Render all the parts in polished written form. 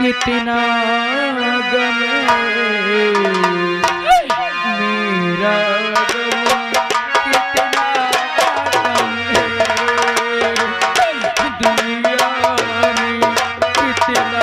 कितना गम मेरा गम कितना गम दुनिया में कितना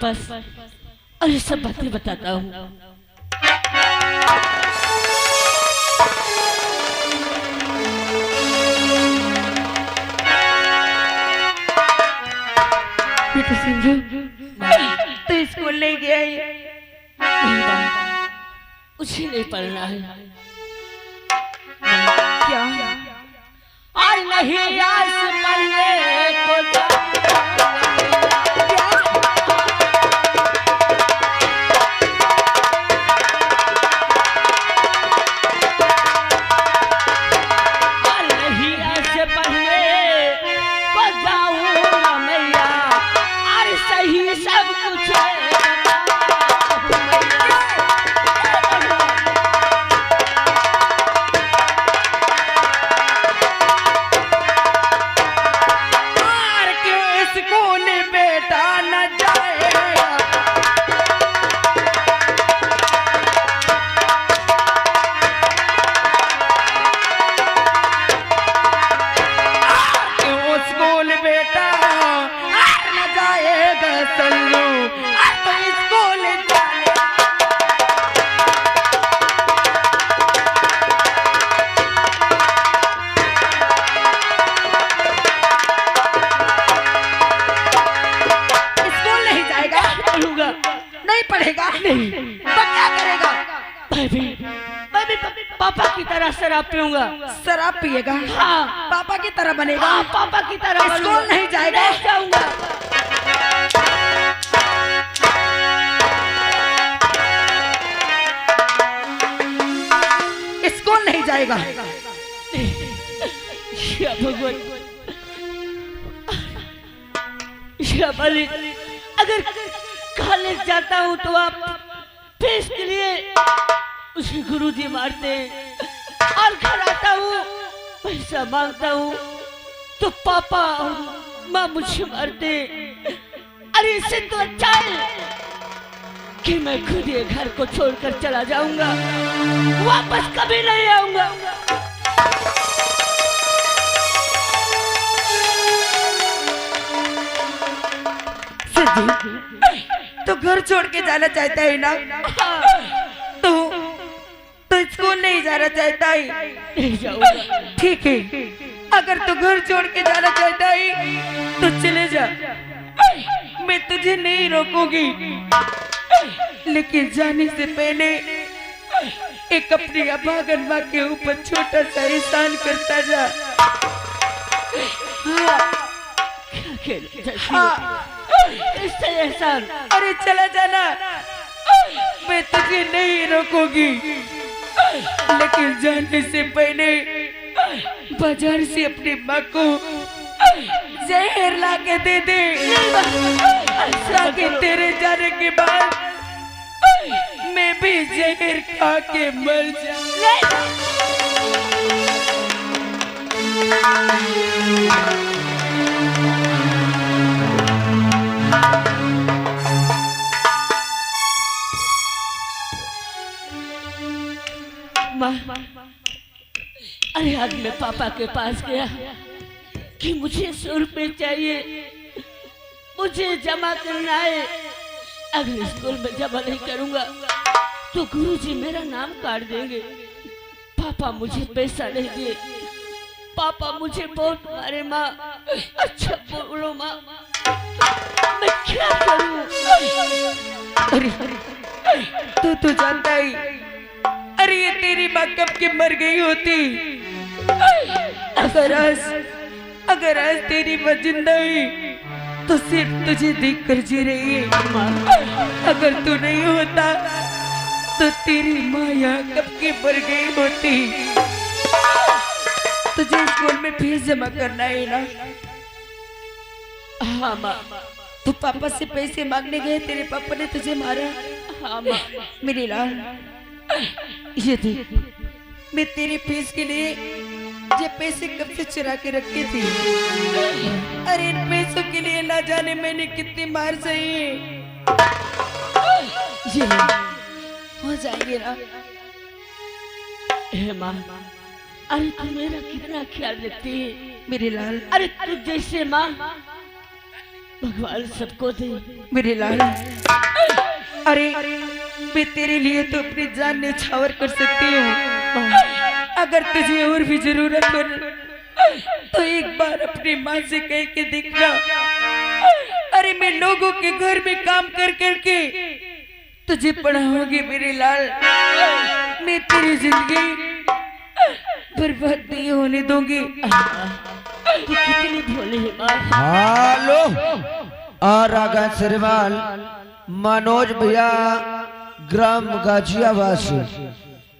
बस और ये सब बातें बताता हूँ। बेटा संजू तो स्कूल नहीं गया है? उसे नहीं पढ़ना है क्या? और नहीं आज पढ़ने को नहीं तो क्या करेगा? मैं भी पापा की तरह शराब पीऊंगा। शराब पिएगा? हाँ। पापा की तरह बनेगा? हाँ, पापा की तरह। स्कूल नहीं जाएगा? नहीं जाऊंगा। स्कूल नहीं जाएगा? या भगवान, या मालिक, अगर कॉलेज जाता हूँ तो आप फीस के लिए उसे गुरुजी मारते हैं और घर आता हूँ पैसा मांगता हूँ तो पापा और माँ मुझे मारते। अरे इससे तो अच्छा है कि मैं खुद ये घर को छोड़कर चला जाऊंगा, वापस कभी नहीं आऊंगा। तो घर छोड़ के जाना चाहता है ना? तो तो स्कूल नहीं जाना चाहता है? नहीं जाऊंगा। ठीक है, अगर तू घर छोड़ के जाना चाहता है तो चले जा, मैं तुझे नहीं रोकूंगी। लेकिन जाने से पहले एक अपनी अभागन माँ के ऊपर छोटा सा एहसान करता जा। हाँ, हाँ, इससे एहसान। अरे चला जाना, मैं तुझे नहीं रोकूंगी। लेकिन जाने से पहले बाजार से अपनी माँ को जहर ला के दे दे, ताकि तेरे जाने के बाद मैं भी जहर खा के मर जाऊं। माँ, अरे आज मैं पापा के पास गया कि मुझे 100 रुपए चाहिए, मुझे जमा करना है। अगर स्कूल में जमा नहीं करूंगा तो गुरुजी मेरा नाम काट देंगे। पापा मुझे पैसा नहीं दे, पापा मुझे बहुत मारे। माँ अच्छा बोलो माँ, मैं क्या करूं? अरे तू तो जानता ही, अरे ये तेरी माँ कब की मर गई होती। अगर आज तेरी माँ जिंदा हुई तो सिर्फ तुझे देख कर जी रही है। अगर तू नहीं होता तो तेरी माँ यहाँ कब की मर गई होती। तुझे स्कूल में फीस जमा करना है ना? हाँ माँ। तू पापा से पैसे मांगने गए, तेरे पापा ने तुझे मारा। हाँ माँ। मेरी लाल, ये देख, मैं तेरी फीस के लिए ये पैसे कब से चुरा के रखे थे। अरे इन पैसों के लिए ना जाने मैंने कितनी मार सही है। ये ले, हो जाएंगे ना? हे माँ, अरे तू मेरा कितना ख्याल रखती है मेरी लाल। अरे तू जैसे माँ भगवान सबको दे मेरी लाल। अरे मैं तेरे लिए तो अपनी जान न्यौछावर कर सकती हूँ। अगर तुझे और भी जरूरत हो तो एक बार अपनी माँ से कह के देखना। अरे मैं लोगों के घर में काम कर करके तुझे पढ़ाऊंगी मेरे लाल। मैं तेरी जिंदगी बर्बाद नहीं होने दूंगी। तू कितनी भोली है माँ। हेलो, रागा सरवाल मनोज भैया ग्राम गाजियाबाद से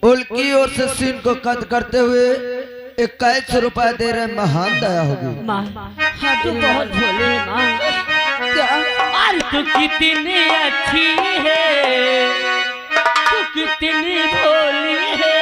उनकी ओर से सीन को कद करते हुए 21 रुपए दे रहे। महान दया होगी माँ। हाँ तू बहुत भोली है माँ। क्या? अरे तू कितनी अच्छी है, तू कितनी भोली है।